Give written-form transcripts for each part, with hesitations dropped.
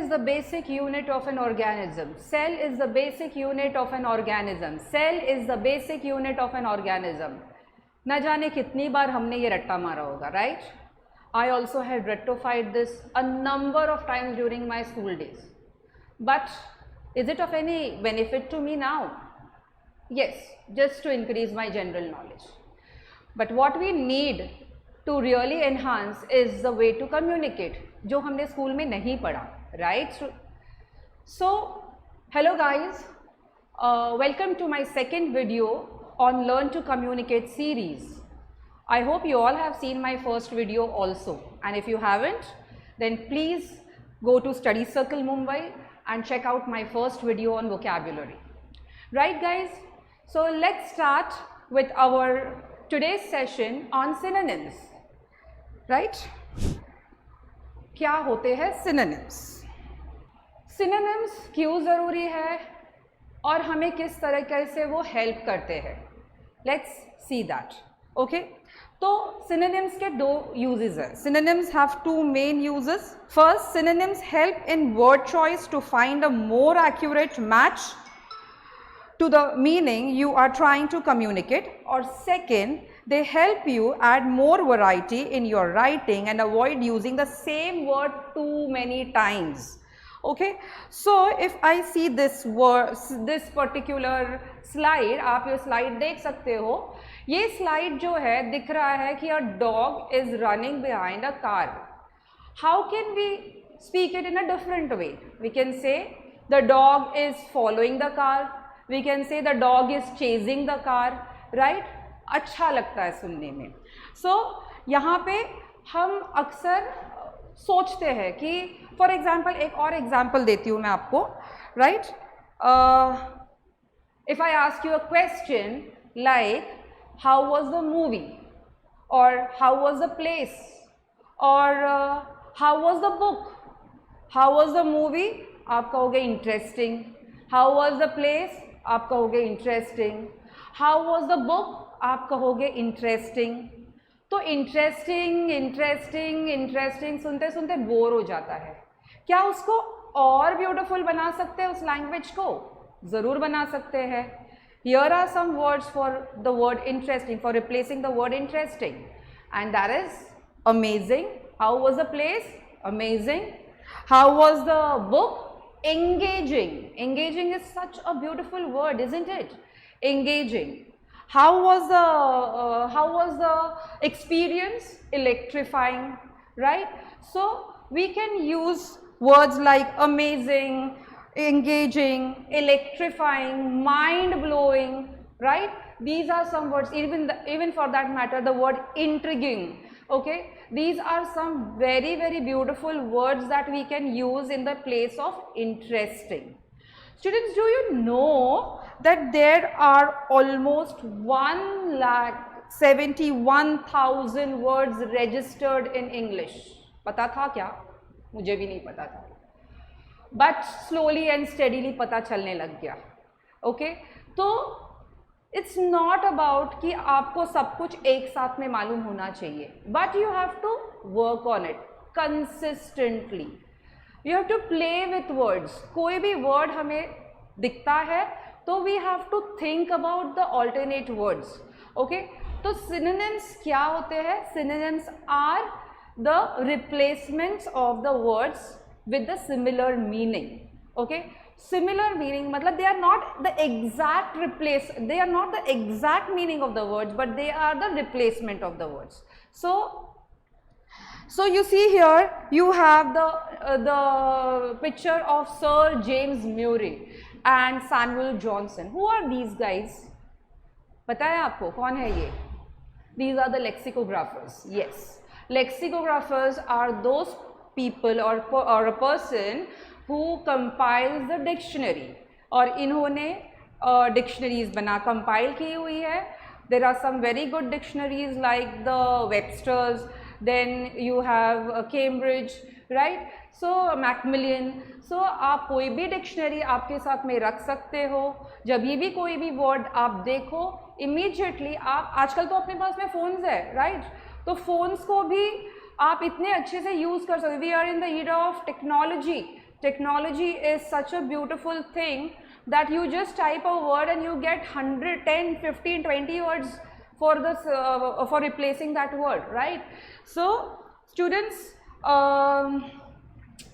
is the basic unit of an organism. Cell is the basic unit of an organism. Cell is the basic unit of an organism. न जाने कितनी बार हमने ये रट्टा मारा होगा, right? I also had rectified this a number of times during my school days. But is it of any benefit to me now? Yes, just to increase my general knowledge. But what we need to really enhance is the way to communicate, जो हमने school में नहीं पढ़ा, right? So, hello guys, welcome to my second video on Learn to Communicate series. I hope you all have seen my first video also, and if you haven't, then please go to Study Circle Mumbai and check out my first video on vocabulary. Right guys, so let's start with our today's session on synonyms. Right? क्या होते हैं synonyms? Synonyms क्यों ज़रूरी है और हमें किस तरीके से वो help करते हैं? Let's see that. Okay? तो synonyms के दो uses हैं. Synonyms have two main uses. First, synonyms help in word choice to find a more accurate match to the meaning you are trying to communicate. Or second, they help you add more variety in your writing and avoid using the same word too many times. Okay, so if I see this word, this particular slide, आप ये slide देख सकते हो. ये slide जो है दिख रहा है कि a dog is running behind a car. How can we speak it in a different way? We can say the dog is following the car. We can say the dog is chasing the car. Right? अच्छा लगता है सुनने में. So यहाँ पे हम अक्सर सोचते हैं कि फॉर एग्जाम्पल एक और एग्जाम्पल देती हूँ मैं आपको. Right, if I ask you a question like how was the movie और हाउ वाज द प्लेस और how was the book. How was the movie आप कहोगे interesting. How was the place आप कहोगे interesting. How was the book आप कहोगे interesting. तो interesting interesting interesting सुनते सुनते बोर हो जाता है. क्या उसको और ब्यूटीफुल बना सकते हैं उस लैंग्वेज को? ज़रूर बना सकते हैं. Here are some words for the word interesting, for replacing the word interesting, and that is amazing. How was the place? Amazing. How was the book? engaging. Engaging is such a beautiful word, isn't it? Engaging. How was the experience? Electrifying. Right? So we can use words like amazing, engaging, electrifying, mind blowing. Right? These are some words. Even for that matter, the word intriguing. Okay, these are some very very beautiful words that we can use in the place of interesting. Students, do you know that there are almost 1,71,000 words registered in English? पता था क्या? मुझे भी नहीं पता था, but slowly and steadily पता चलने लग गया. Okay, तो It's not about कि आपको सब कुछ एक साथ में मालूम होना चाहिए, but you have to work on it consistently. You have to play with words. कोई भी word हमें दिखता है तो we have to think about the alternate words. Okay? तो synonyms क्या होते हैं? Synonyms are the replacements of the words with the similar meaning. Okay? Similar meaning मतलब they are not the exact they are not the exact meaning of the words, but they are the replacement of the words. So you see here you have the picture of Sir James Murray and Samuel Johnson. Who are these guys? पता है आपको कौन है ये? These are the lexicographers. Yes, lexicographers are those people or a person who compiles the dictionary. और इन्होंने dictionaries compile की हुई है. There are some very good dictionaries like the Webster's, then you have Cambridge, right? So Macmillan. So आप कोई भी dictionary आपके साथ में रख सकते हो. जब भी कोई भी word आप देखो, immediately आप आजकल तो अपने पास में phones है, right? तो phones को भी आप इतने अच्छे से use कर सकते. We are in the era of technology. Technology is such a beautiful thing that you just type a word and you get 100, 10, 15, 20 words for this for replacing that word, right? So students,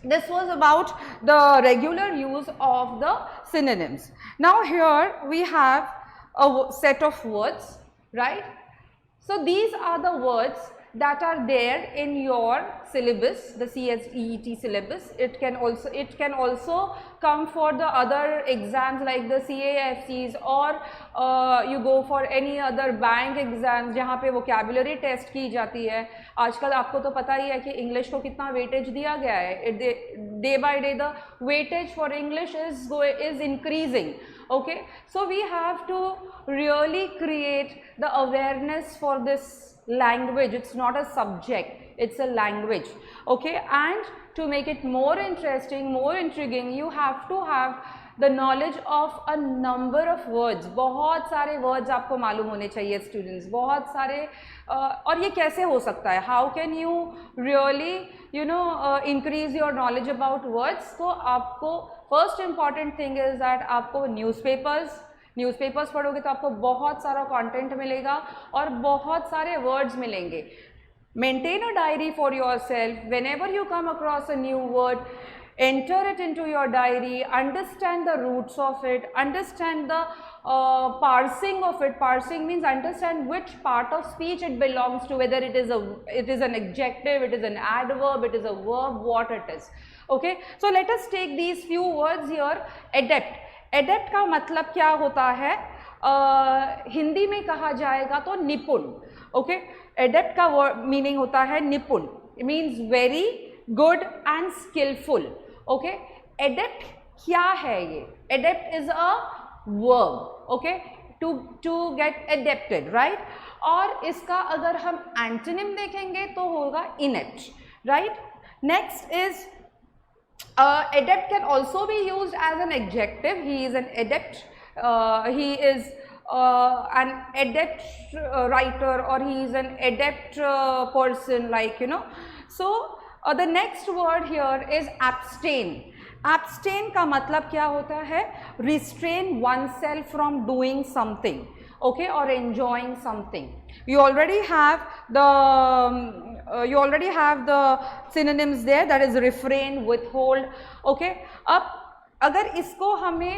this was about the regular use of the synonyms. Now here we have a set of words, right? So these are the words that are there in your syllabus, the CSEET syllabus. It can also come for the other exams like the CAFCs, or you go for any other bank exams जहाँ पे vocabulary test की जाती है. आजकल आपको तो पता ही है कि इंग्लिश को कितना वेटेज दिया गया है. Day by day the weightage for English is increasing. Okay, so we have to really create the awareness for this language. It's not a subject, it's a language. Okay, and to make it more interesting, more intriguing, you have to have the knowledge of a number of words. बहुत सारे words आपको मालूम होने चाहिए students, बहुत सारे और ये कैसे हो सकता है? How can you really increase your knowledge about words? तो आपको first important thing is that आपको न्यूज़पेपर्स पढ़ोगे तो आपको बहुत सारा कंटेंट मिलेगा और बहुत सारे वर्ड्स मिलेंगे. Maintain a diary for yourself. Whenever you come across a new word, enter it into your diary, understand the roots of it, understand the parsing of it. Parsing means understand which part of speech it belongs to, whether it is an adjective, it is an adverb, it is a verb, what it is. Okay, so let us take these few words here. Adept. Adept का मतलब क्या होता है? हिंदी में कहा जाएगा तो निपुण. ओके, एडेप्ट का मीनिंग होता है निपुण. It means very good and skillful. Okay, adept क्या है ये? Adept is a verb. Okay, to get adapted, right? और इसका अगर हम एंटोनिम देखेंगे तो होगा inept, right? Next is adept can also be used as an adjective. He is an adept, he is an adept writer, or he is an adept person, like So the next word here is abstain. Abstain का मतलब क्या होता है? Restrain oneself from doing something, okay, or enjoying something. You already have the synonyms there, that is refrain, withhold. Okay, अब अगर इसको हमें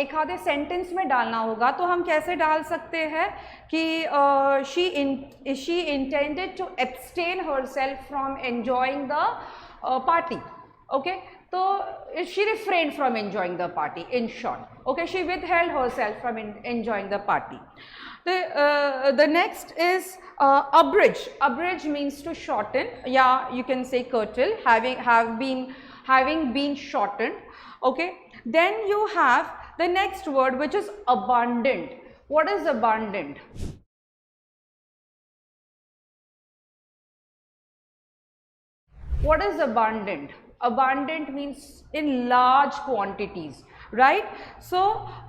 एक आधे सेंटेंस में डालना होगा तो हम कैसे डाल सकते हैं कि she intended to abstain herself from enjoying the party. Okay, so she refrained from enjoying the party, in short. Okay, she withheld herself from enjoying the party. The next is abridge. Abridge means to shorten. Yeah, you can say curtail, having been shortened. Okay, then you have the next word, which is abundant. What is abundant? What is abundant? Abundant means in large quantities, right? So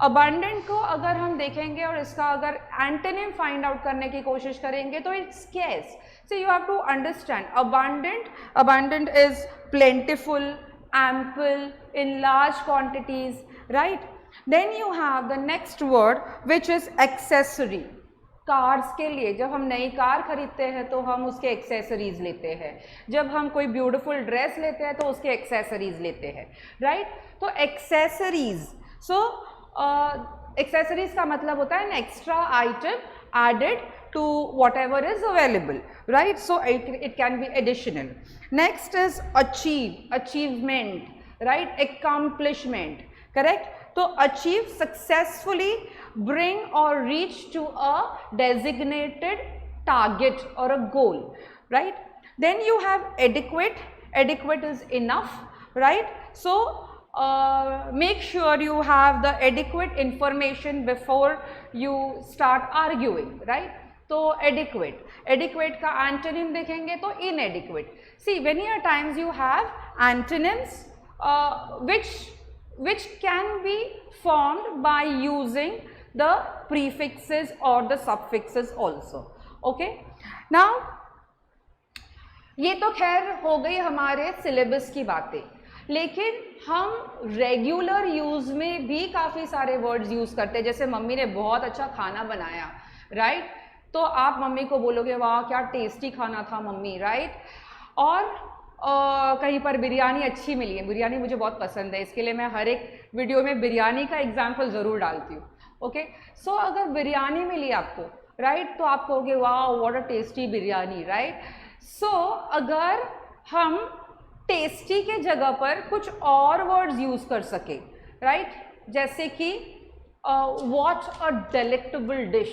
abundant को अगर हम देखेंगे और इसका अगर antonym find out करने की कोशिश करेंगे तो it's scarce. So you have to understand abundant is plentiful, ample, in large quantities, right? Then you have the next word, which is accessory. Cars के लिए जब हम नई कार खरीदते हैं तो हम उसके एक्सेसरीज लेते हैं. जब हम कोई ब्यूटीफुल ड्रेस लेते हैं तो उसके एक्सेसरीज लेते हैं, राइट? तो एक्सेसरीज, सो एक्सेसरीज का मतलब होता है an extra item added to whatever is available, right? So it can be additional. Next is achievement, right? Accomplishment, correct? So achieve, successfully bring or reach to a designated target or a goal, right? Then you have adequate. Adequate is enough, right? So make sure you have the adequate information before you start arguing, right? तो adequate का antonym देखेंगे तो inadequate. See, many a times you have antonyms which can be formed by using the prefixes or the suffixes also. Okay, now ये तो खैर हो गई हमारे syllabus की बातें. लेकिन हम रेगुलर यूज़ में भी काफ़ी सारे वर्ड्स यूज़ करते हैं। जैसे मम्मी ने बहुत अच्छा खाना बनाया, राइट, तो आप मम्मी को बोलोगे वाह क्या टेस्टी खाना था मम्मी, राइट। और कहीं पर बिरयानी अच्छी मिली है, बिरयानी मुझे बहुत पसंद है, इसके लिए मैं हर एक वीडियो में बिरयानी का एग्जाम्पल ज़रूर डालती हूँ। ओके, सो अगर बिरयानी मिली आपको, राइट, तो आप कहोगे वाह what a tasty biryani, right. So अगर हम टेस्टी के जगह पर कुछ और वर्ड्स यूज़ कर सके, राइट, जैसे कि व्हाट अ डेलिक्टेबल डिश,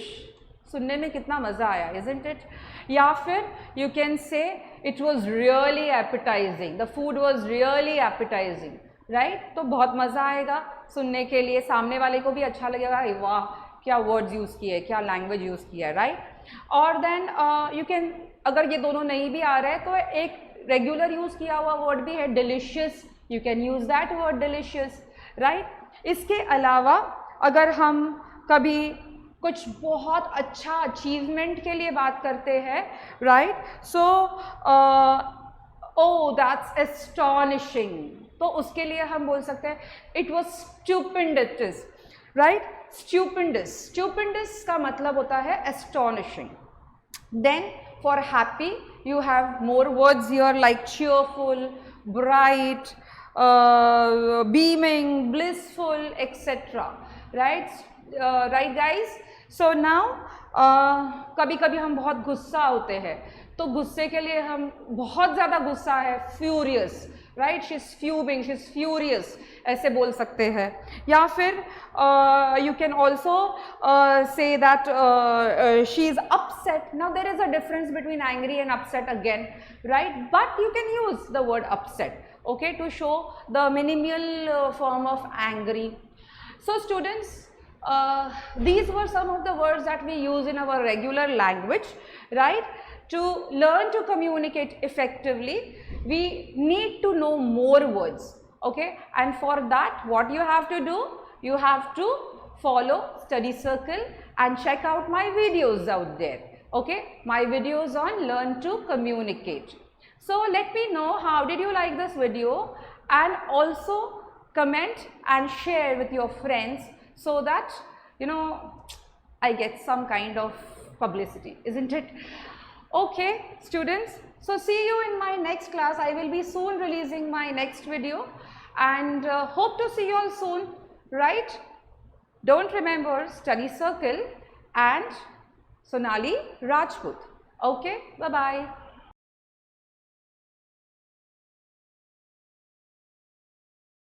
सुनने में कितना मज़ा आया, इज़न्ट इट। या फिर you can say it was really appetising, the food was really appetising, right, तो बहुत मज़ा आएगा सुनने के लिए, सामने वाले को भी अच्छा लगेगा, वाह क्या वर्ड्स यूज़ किए, क्या लैंग्वेज यूज़ किया है, राइट। और देन यू कैन, अगर ये दोनों नहीं भी आ रहे हैं तो एक रेगुलर यूज़ किया हुआ वर्ड भी है delicious, you can use that word delicious, right. इसके अलावा अगर हम कभी कुछ बहुत अच्छा अचीवमेंट के लिए बात करते हैं, right, so oh that's astonishing, तो उसके लिए हम बोल सकते हैं it was stupendous, right, stupendous, stupendous का मतलब होता है astonishing. Then for happy you have more words here like cheerful, bright, beaming, blissful, etc. right, right guys। so now कभी कभी हम बहुत गुस्सा होते हैं, तो गुस्से के लिए हम बहुत ज़्यादा गुस्सा है furious, right, she is fuming, she is furious, ऐसे बोल सकते हैं। या फिर you can also say that she is upset. Now there is a difference between angry and upset again, right, but you can use the word upset, okay, to show the minimal form of angry. So students, these were some of the words that we use in our regular language, right? To learn to communicate effectively, we need to know more words, okay? And for that, what you have to do? You have to follow Study Circle and check out my videos out there, okay? My videos on learn to communicate. So let me know how did you like this video, and also comment and share with your friends so that you know I get some kind of publicity, isn't it? Okay students, so see you in my next class. I will be soon releasing my next video, and hope to see you all soon, right? Don't remember Study Circle and Sonali Rajput. Okay, bye bye.